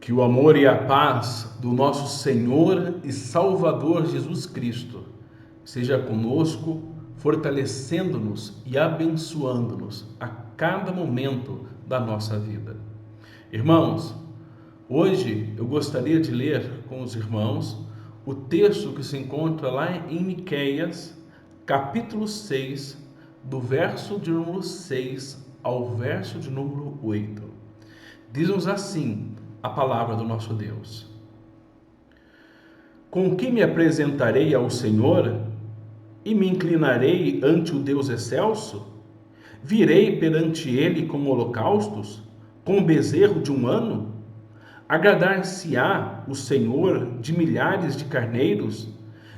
Que o amor e a paz do nosso Senhor e Salvador Jesus Cristo seja conosco, fortalecendo-nos e abençoando-nos a cada momento da nossa vida. Irmãos, hoje eu gostaria de ler com os irmãos o texto que se encontra lá em Miqueias, capítulo 6, do verso de número 6 ao verso de número 8. Diz-nos assim a palavra do nosso Deus: Com que me apresentarei ao Senhor e me inclinarei ante o Deus excelso? Virei perante ele com holocaustos, com bezerro de um ano? Agradar-se-á o Senhor de milhares de carneiros,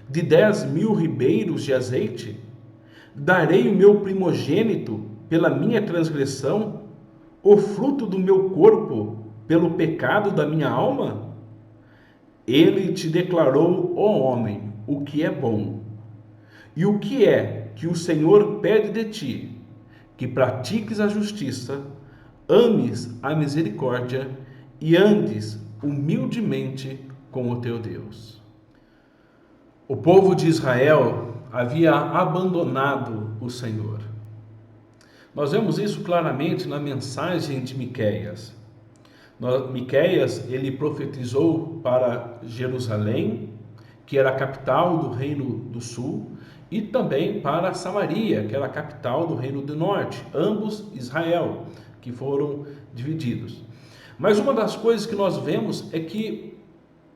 de 10.000 ribeiros de azeite? Darei o meu primogênito pela minha transgressão, o fruto do meu corpo pelo pecado da minha alma? Ele te declarou, ó homem, o que é bom. E o que é que o Senhor pede de ti? Que pratiques a justiça, ames a misericórdia e andes humildemente com o teu Deus. O povo de Israel havia abandonado o Senhor. Nós vemos isso claramente na mensagem de Miqueias. Miqueias, ele profetizou para Jerusalém, que era a capital do reino do sul, e também para Samaria, que era a capital do reino do norte, ambos Israel, que foram divididos. Mas uma das coisas que nós vemos é que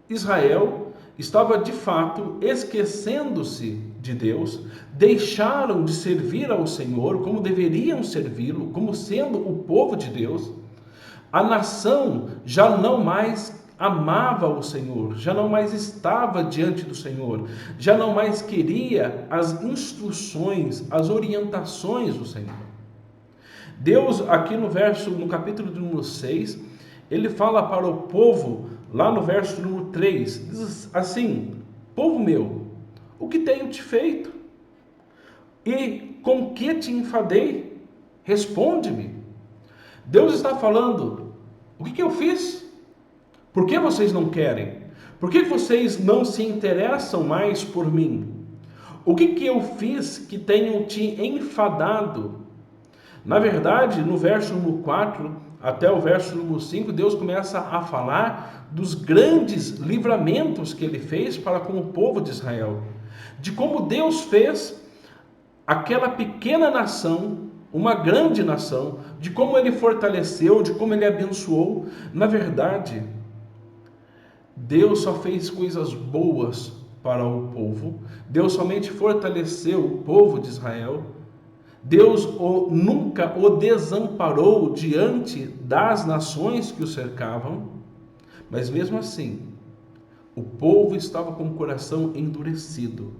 Israel estava de fato esquecendo-se de Deus, deixaram de servir ao Senhor como deveriam servi-lo, como sendo o povo de Deus. A nação já não mais amava o Senhor, já não mais estava diante do Senhor, já não mais queria as instruções, as orientações do Senhor. Deus, aqui no capítulo número 6, ele fala para o povo, lá no verso número 3, diz assim: povo meu, o que tenho te feito? E com que te enfadei? Responde-me. Deus está falando: o que eu fiz? Por que vocês não querem? Por que vocês não se interessam mais por mim? O que eu fiz que tenho te enfadado? Na verdade, no verso número 4 até o verso número 5, Deus começa a falar dos grandes livramentos que ele fez para com o povo de Israel. De como Deus fez aquela pequena nação uma grande nação, de como ele fortaleceu, de como ele abençoou. Na verdade, Deus só fez coisas boas para o povo. Deus somente fortaleceu o povo de Israel. Deus nunca o desamparou diante das nações que o cercavam. Mas mesmo assim, o povo estava com o coração endurecido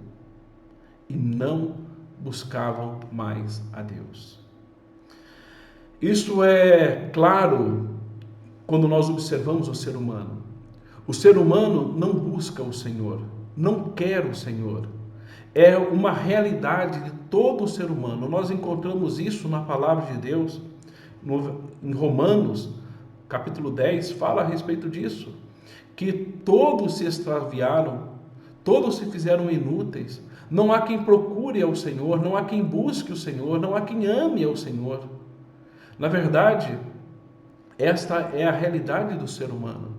e não buscavam mais a Deus. Isso é claro quando nós observamos o ser humano. O ser humano não busca o Senhor, não quer o Senhor. É uma realidade de todo o ser humano. Nós encontramos isso na palavra de Deus, em Romanos, capítulo 10, fala a respeito disso. Que todos se extraviaram, todos se fizeram inúteis. Não há quem procure ao Senhor, não há quem busque o Senhor, não há quem ame ao Senhor. Na verdade, esta é a realidade do ser humano.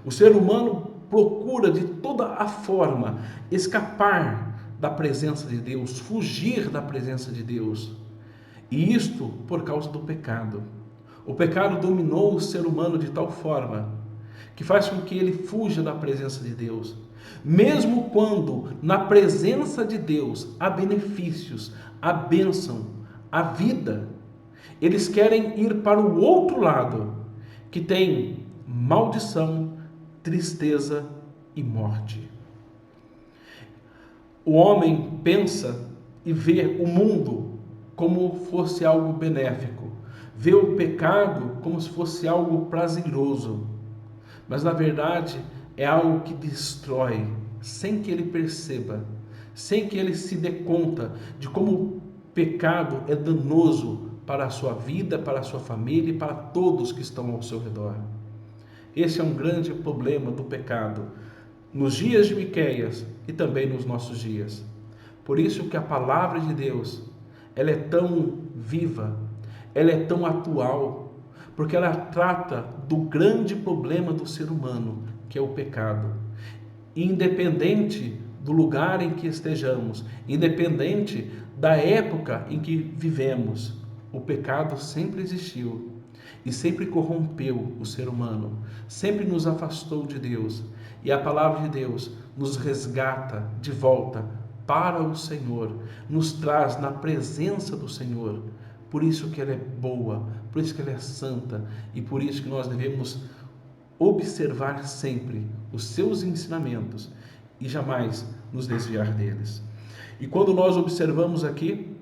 O ser humano procura de toda a forma escapar da presença de Deus, fugir da presença de Deus. E isto por causa do pecado. O pecado dominou o ser humano de tal forma que faz com que ele fuja da presença de Deus. Mesmo quando na presença de Deus há benefícios, há bênção, há vida, eles querem ir para o outro lado, que tem maldição, tristeza e morte. O homem pensa e vê o mundo como fosse algo benéfico, vê o pecado como se fosse algo prazeroso, mas na verdade é algo que destrói, sem que ele perceba, sem que ele se dê conta de como o pecado é danoso para a sua vida, para a sua família e para todos que estão ao seu redor. Esse é um grande problema do pecado, nos dias de Miqueias e também nos nossos dias. Por isso que a palavra de Deus, ela é tão viva, ela é tão atual, porque ela trata do grande problema do ser humano, que é o pecado. Independente do lugar em que estejamos, independente da época em que vivemos, o pecado sempre existiu e sempre corrompeu o ser humano, sempre nos afastou de Deus. E a palavra de Deus nos resgata de volta para o Senhor, nos traz na presença do Senhor. Por isso que ela é boa, por isso que ela é santa e por isso que nós devemos observar sempre os seus ensinamentos e jamais nos desviar deles. E quando nós observamos aqui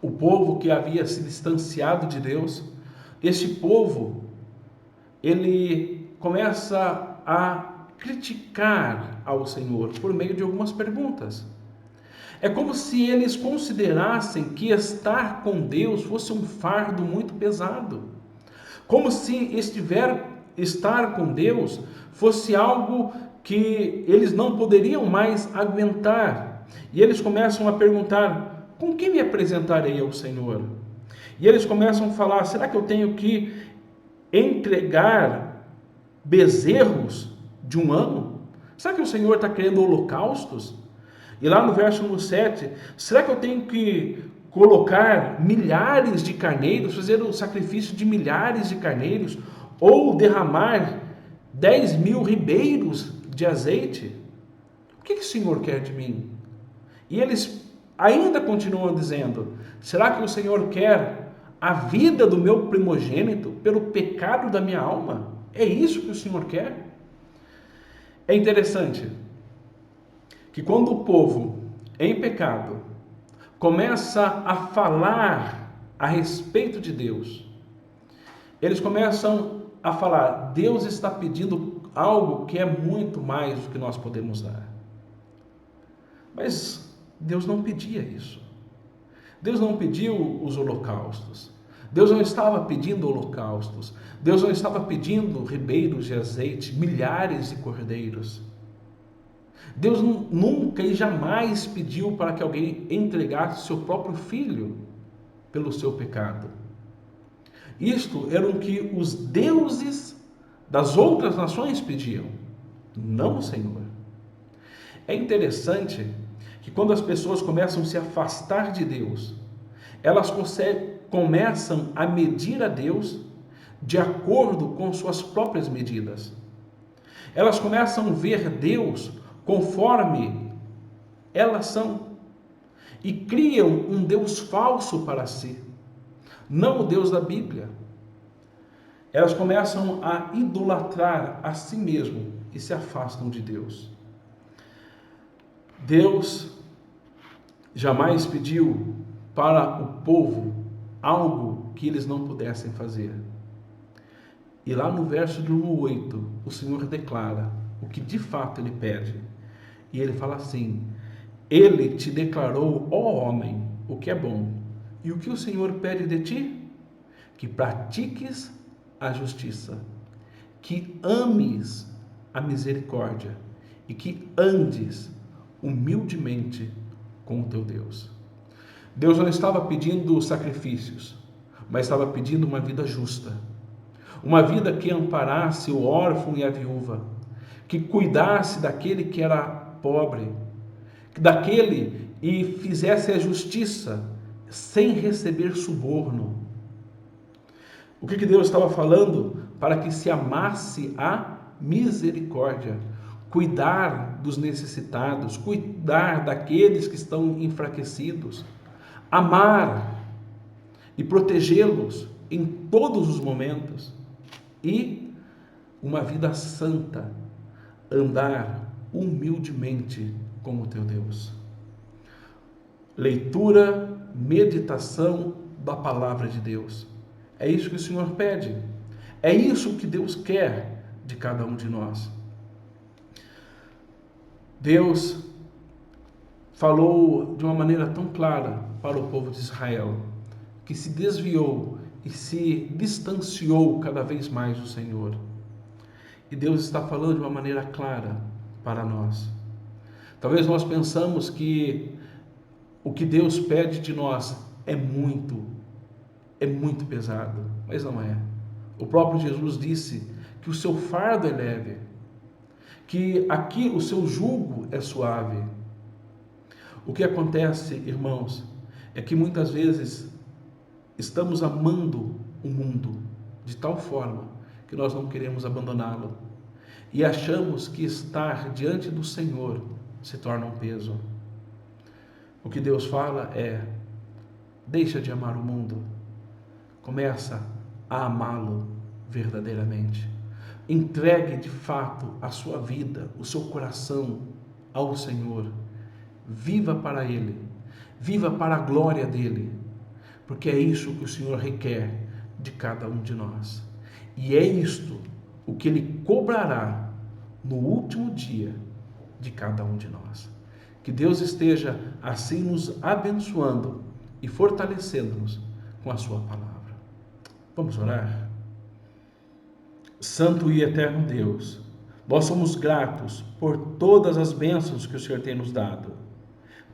o povo que havia se distanciado de Deus, este povo, ele começa a criticar ao Senhor por meio de algumas perguntas. É como se eles considerassem que estar com Deus fosse um fardo muito pesado. Como se estar com Deus fosse algo que eles não poderiam mais aguentar. E eles começam a perguntar: com que me apresentarei ao Senhor? E eles começam a falar: será que eu tenho que entregar bezerros de um ano? Será que o Senhor está querendo holocaustos? E lá no verso número 7, será que eu tenho que colocar milhares de carneiros, fazer o sacrifício de milhares de carneiros, ou derramar 10.000 ribeiros de azeite? O que o Senhor quer de mim? E eles ainda continuam dizendo: será que o Senhor quer a vida do meu primogênito pelo pecado da minha alma? É isso que o Senhor quer? É interessante que quando o povo em pecado começa a falar a respeito de Deus, eles começam a falar: Deus está pedindo algo que é muito mais do que nós podemos dar. Mas Deus não pedia isso. Deus não pediu os holocaustos. Deus não estava pedindo holocaustos. Deus não estava pedindo ribeiros de azeite, milhares de cordeiros. Deus nunca e jamais pediu para que alguém entregasse seu próprio filho pelo seu pecado. Isto era o que os deuses das outras nações pediam, não o Senhor. É interessante que quando as pessoas começam a se afastar de Deus, elas começam a medir a Deus de acordo com suas próprias medidas. Elas começam a ver Deus conforme elas são e criam um Deus falso para si, não o Deus da Bíblia. Elas começam a idolatrar a si mesmo e se afastam de Deus. Deus jamais pediu para o povo algo que eles não pudessem fazer. E lá no verso número 8, o Senhor declara o que de fato ele pede. E ele fala assim: ele te declarou, ó homem, o que é bom. E o que o Senhor pede de ti? Que pratiques a justiça, que ames a misericórdia e que andes humildemente com o teu Deus. Deus não estava pedindo sacrifícios, mas estava pedindo uma vida justa, uma vida que amparasse o órfão e a viúva, que cuidasse daquele que era pobre, daquele e fizesse a justiça sem receber suborno. O que Deus estava falando? Para que se amasse a misericórdia, cuidar dos necessitados, cuidar daqueles que estão enfraquecidos, amar e protegê-los em todos os momentos, e uma vida santa, andar humildemente com o teu Deus. Leitura, meditação da palavra de Deus. É isso que o Senhor pede. É isso que Deus quer de cada um de nós. Deus falou de uma maneira tão clara para o povo de Israel, que se desviou e se distanciou cada vez mais do Senhor. E Deus está falando de uma maneira clara para nós. Talvez nós pensamos que o que Deus pede de nós é muito pesado, mas não é. O próprio Jesus disse que o seu fardo é leve, que aqui o seu jugo é suave. O que acontece, irmãos, é que muitas vezes estamos amando o mundo de tal forma que nós não queremos abandoná-lo e achamos que estar diante do Senhor se torna um peso. O que Deus fala é: deixa de amar o mundo, começa a amá-lo verdadeiramente. Entregue de fato a sua vida, o seu coração ao Senhor. Viva para Ele, viva para a glória dEle, porque é isso que o Senhor requer de cada um de nós. E é isto o que Ele cobrará no último dia de cada um de nós. Que Deus esteja assim nos abençoando e fortalecendo-nos com a sua palavra. Vamos orar? Santo e eterno Deus, nós somos gratos por todas as bênçãos que o Senhor tem nos dado.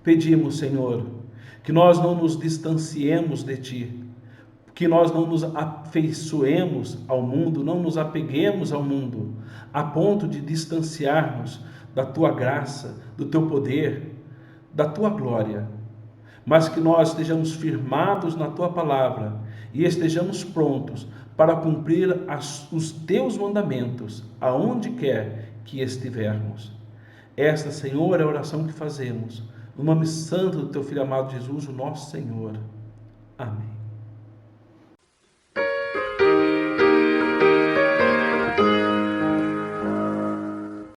Pedimos, Senhor, que nós não nos distanciemos de Ti, que nós não nos afeiçoemos ao mundo, não nos apeguemos ao mundo, a ponto de distanciarmos da Tua graça, do Teu poder, da Tua glória, mas que nós estejamos firmados na Tua palavra e estejamos prontos para cumprir os Teus mandamentos, aonde quer que estivermos. Esta, Senhor, é a oração que fazemos, no nome santo do Teu Filho amado Jesus, o nosso Senhor.